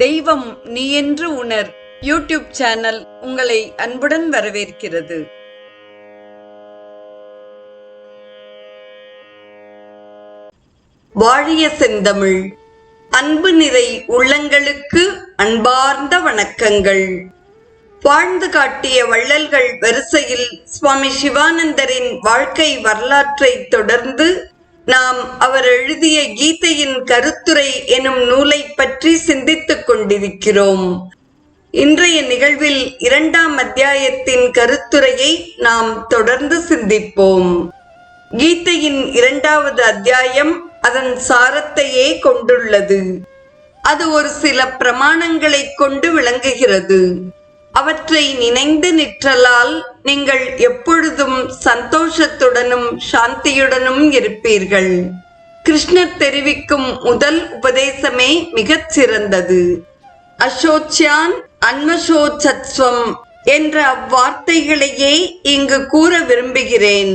தெய்வம் நீ என்று உணர் யூடியூப் சேனல் உங்களை அன்புடன் வரவேற்கிறது. வாழிய செந்தமிழ். அன்பு நிறை உள்ளங்களுக்கு அன்பார்ந்த வணக்கங்கள். வாழ்ந்து காட்டிய வள்ளல்கள் வரிசையில் சுவாமி சிவானந்தரின் வாழ்க்கை வரலாற்றை தொடர்ந்து நாம் அவர் எழுதிய கீதையின் கருத்துரை எனும் நூலை பற்றி சிந்தித்துக் கொண்டிருக்கிறோம். இன்றைய நிகழ்வில் 2ஆம் அத்தியாயத்தின் கருத்துரையை நாம் தொடர்ந்து சிந்திப்போம். கீதையின் 2வது அத்தியாயம் அதன் சாரத்தையே கொண்டுள்ளது. அது ஒரு சில பிரமாணங்களை கொண்டு விளங்குகிறது. அவற்றை நினைந்து நிற்றலால் நீங்கள் எப்பொழுதும் சந்தோஷத்துடனும் சாந்தியுடனும் இருப்பீர்கள். கிருஷ்ணர் தெரிவிக்கும் முதல் உபதேசமே மிகச் சிறந்தது. அசோச்யான் அன்வசோச்சத்வம் என்ற அவ்வார்த்தைகளையே இங்கு கூற விரும்புகிறேன்.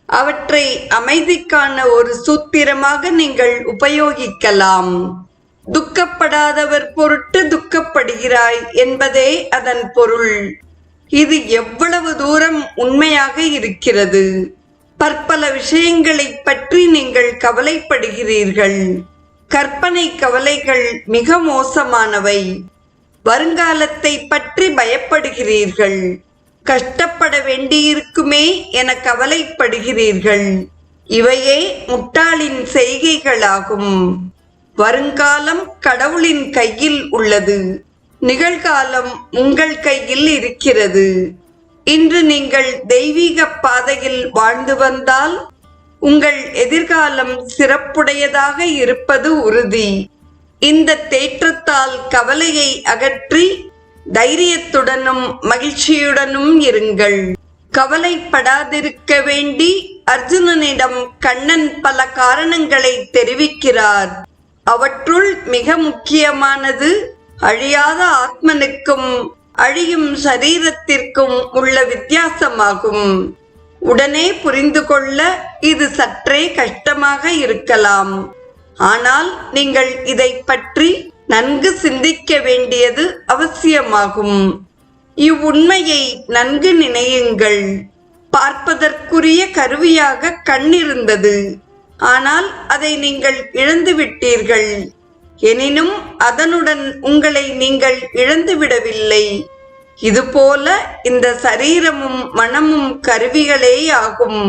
அவற்றை அமைதிக்கான ஒரு சூத்திரமாக நீங்கள் உபயோகிக்கலாம். துக்கப்படாதவர் பொருட்டு துக்கப்படுகிறாய் என்பதே அதன் பொருள். இது எவ்வளவு தூரம் உண்மையாக இருக்கிறது. பற்பல விஷயங்களை பற்றி நீங்கள் கவலைப்படுகிறீர்கள். கற்பனை கவலைகள் மிக மோசமானவை. வருங்காலத்தை பற்றி பயப்படுகிறீர்கள். கஷ்டப்பட வேண்டியிருக்குமே என கவலைப்படுகிறீர்கள். இவையே முட்டாளின் செய்கைகளாகும். வருங்காலம் கடவுளின் கையில் உள்ளது. நிகழ்காலம் உங்கள் கையில் இருக்கிறது. இன்று நீங்கள் தெய்வீக பாதையில் வாழ்ந்து வந்தால் உங்கள் எதிர்காலம் சிறப்புடையதாக இருப்பது உறுதி. இந்த தேற்றத்தால் கவலையை அகற்றி தைரியத்துடனும் மகிழ்ச்சியுடனும் இருங்கள். கவலைப்படாதிருக்க வேண்டி அர்ஜுனனிடம் கண்ணன் பல காரணங்களை தெரிவிக்கிறார். அவற்றுள் மிக முக்கியமானது அழியாத ஆத்மனுக்கும் அழியும் சரீரத்திற்கும் உள்ள வித்தியாசமாகும். உடனே புரிந்து கொள்ள இது சற்றே கஷ்டமாக இருக்கலாம். ஆனால் நீங்கள் இதை பற்றி நன்கு சிந்திக்க வேண்டியது அவசியமாகும். இவ்வுண்மையை நன்கு நினையுங்கள். பார்ப்பதற்குரிய கருவியாக கண் இருந்தது. ஆனால் அதை நீங்கள் இழந்து விட்டீர்கள். எனினும் அதனுடன் உங்களை நீங்கள் இழந்துவிடவில்லை. இதுபோல இந்த சரீரமும் மனமும் கருவிகளே ஆகும்.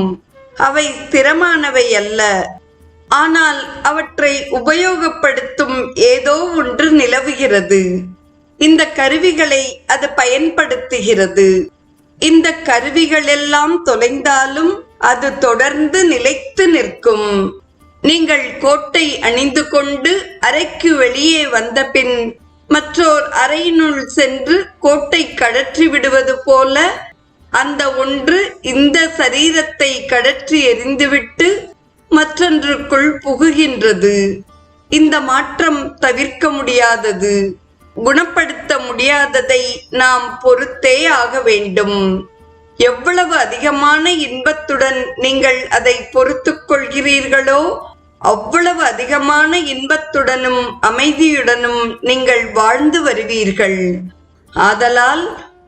அவை ஸ்திரமானவை அல்ல. ஆனால் அவற்றை உபயோகப்படுத்தும் ஏதோ ஒன்று நிலவுகிறது. இந்த கருவிகளை அது பயன்படுத்துகிறது. இந்த கருவிகள் எல்லாம் தொலைந்தாலும் அது தொடர்ந்து நிலைத்து நிற்கும். நீங்கள் கோட்டை அணிந்து கொண்டு அறைக்கு வெளியே வந்த பின் மற்றோர் அறையினுள் சென்று கோட்டை கடற்றி விடுவது போல அந்த ஒன்று இந்த சரீரத்தை கடற்றி எறிந்துவிட்டு மற்றொன்றுக்குள் புகுகின்றது. இந்த மாற்றம் தவிர்க்க முடியாதது. குணப்படுத்த முடியாததை நாம் பொறுத்தே ஆக வேண்டும். எவ்வளவு அதிகமான இன்பத்துடன் நீங்கள் அதை பொறுத்துக் கொள்கிறீர்களோ அவ்வளவு அதிகமான இன்பத்துடனும் அமைதியுடனும் நீங்கள் வாழ்ந்து வருவீர்கள். ஆதலால்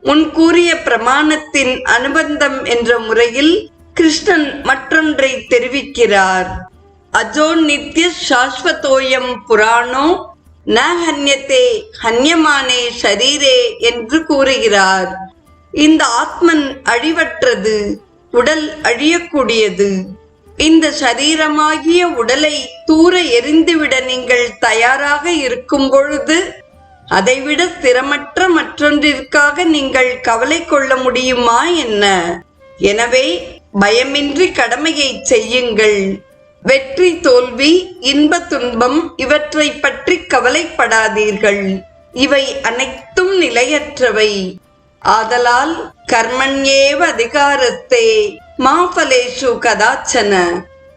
முன்கூறிய பிரமாணத்தின் அனுபந்தம் என்ற முறையில் கிருஷ்ணன் மற்றொன்றை தெரிவிக்கிறார். அஜோ நித்ய சாஸ்வதோயம் புராணோ ந ஹன்யதே ஹன்யமானே ஷரீரே என்று கூறுகிறார். இந்த ஆத்மன் அழிவற்றது. உடல் அழியக்கூடியது. இந்த சரீரமாகிய உடலை தூர எறிந்துவிட நீங்கள் தயாராக இருக்கும் பொழுது அதைவிட ஸ்திரமற்ற மற்றொன்றிற்காக நீங்கள் கவலை கொள்ள முடியுமா என்ன? எனவே பயமின்றி கடமையை செய்யுங்கள். வெற்றி தோல்வி இன்ப துன்பம் இவற்றை பற்றி கவலைப்படாதீர்கள். இவை அனைத்தும் நிலையற்றவை. ஆதலால் கர்மண்யேவ அதிகாரஸ்தே மா ஃபலேஷு கதாச்சன.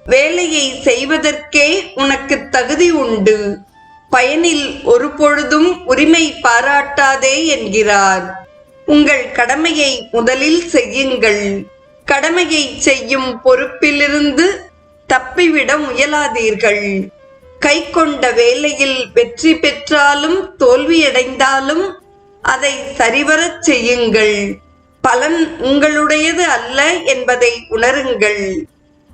வேலையை செய்வதற்கே உனக்கு தகுதி உண்டு. பயனில் ஒரு பொழுதும் உரிமை பாராட்டாதே என்கிறார். உங்கள் கடமையை முதலில் செய்யுங்கள். கடமையை செய்யும் பொறுப்பிலிருந்து தப்பிவிட முயலாதீர்கள். கைக்கொண்ட வேலையில் வெற்றி பெற்றாலும் தோல்வியடைந்தாலும் அதை சரிவரச் செய்யுங்கள். பலன் உங்களுடையது அல்ல என்பதை உணருங்கள்.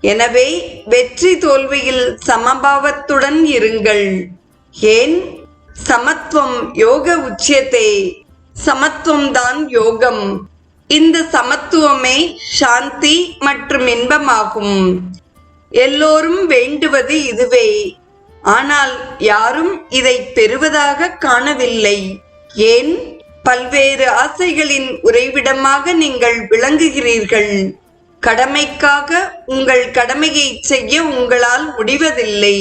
எனவே வெற்றி தோல்வியில் சமபாவத்துடன் இருங்கள். ஏன்? சமத்துவம் யோக உச்சியதே. சமத்துவம்தான் யோகம். இந்த சமத்துவமே சாந்தி மற்றும் இன்பமாகும். எல்லோரும் வேண்டுவது இதுவே. ஆனால் யாரும் இதை பெறுவதாக காணவில்லை. ஏன்? பல்வேறு ஆசைகளின் உறைவிடமாக நீங்கள் விளங்குகிறீர்கள். கடமைக்காக உங்கள் கடமையை செய்ய உங்களால் முடிவதில்லை.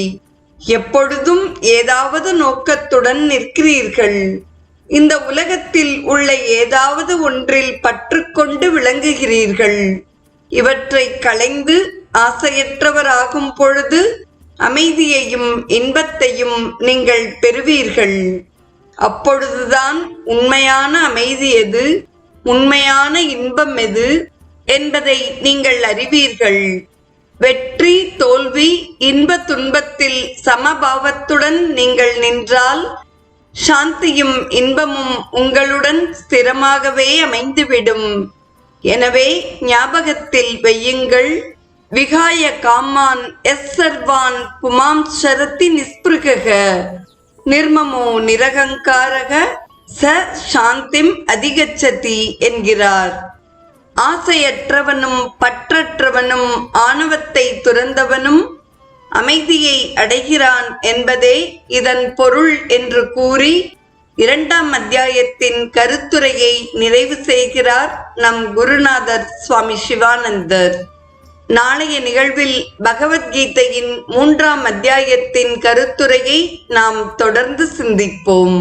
எப்பொழுதும் ஏதாவது நோக்கத்துடன் நிற்கிறீர்கள். இந்த உலகத்தில் உள்ள ஏதாவது ஒன்றில் பற்றுக்கொண்டு விளங்குகிறீர்கள். இவற்றை களைந்து ஆசையற்றவராகும் பொழுது அமைதியையும் இன்பத்தையும் நீங்கள் பெறுவீர்கள். அப்பொழுதுதான் உண்மையான அமைதி எது, உண்மையான இன்பம் எது என்பதை நீங்கள் அறிவீர்கள். வெற்றி தோல்வி இன்ப துன்பத்தில் சமபாவத்துடன் நீங்கள் நின்றால் சாந்தியும் இன்பமும் உங்களுடன் ஸ்திரமாகவே அமைந்துவிடும். எனவே ஞாபகத்தில் வையுங்கள், விகாய காமான் எஸ் சர்வான் புமாம் சரதி நிஸ்பிருக நிர்மமோ நிரகங்காரக ச சாந்திம் அதிகச்சதி என்கிறார். ஆசையற்றவனும் பற்றற்றவனும் ஆணவத்தை துறந்தவனும் அமைதியை அடைகிறான் என்பதே இதன் பொருள் என்று கூறி 2ஆம் அத்தியாயத்தின் கருத்துரையை நிறைவு செய்கிறார் நம் குருநாதர் சுவாமி சிவானந்தர். நாளைய நிகழ்வில் பகவத்கீதையின் 3ஆம் அத்தியாயத்தின் கருத்துரையை நாம் தொடர்ந்து சிந்திப்போம்.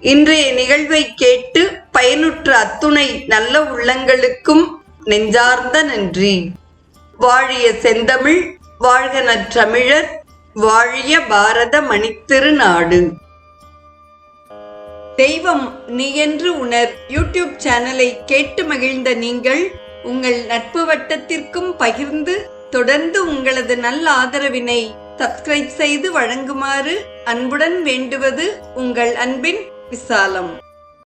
இன்றைய நிகழ்வை கேட்டு பயனுற்ற அத்துணை நல்ல உள்ளங்களுக்கும் நெஞ்சார்ந்த நன்றி. வாழிய செந்தமிழ், வாழ்க நற்றமிழர், வாழிய பாரத மணித்திருநாடு. தெய்வம் நீ என்று உணர் யூடியூப் சேனலை கேட்டு மகிழ்ந்த நீங்கள் உங்கள் நட்பு வட்டத்திற்கும் பகிர்ந்து தொடர்ந்து உங்களது நல்ல ஆதரவினை சப்ஸ்கிரைப் செய்து வழங்குமாறு அன்புடன் வேண்டுவது உங்கள் அன்பின் விசாலம்.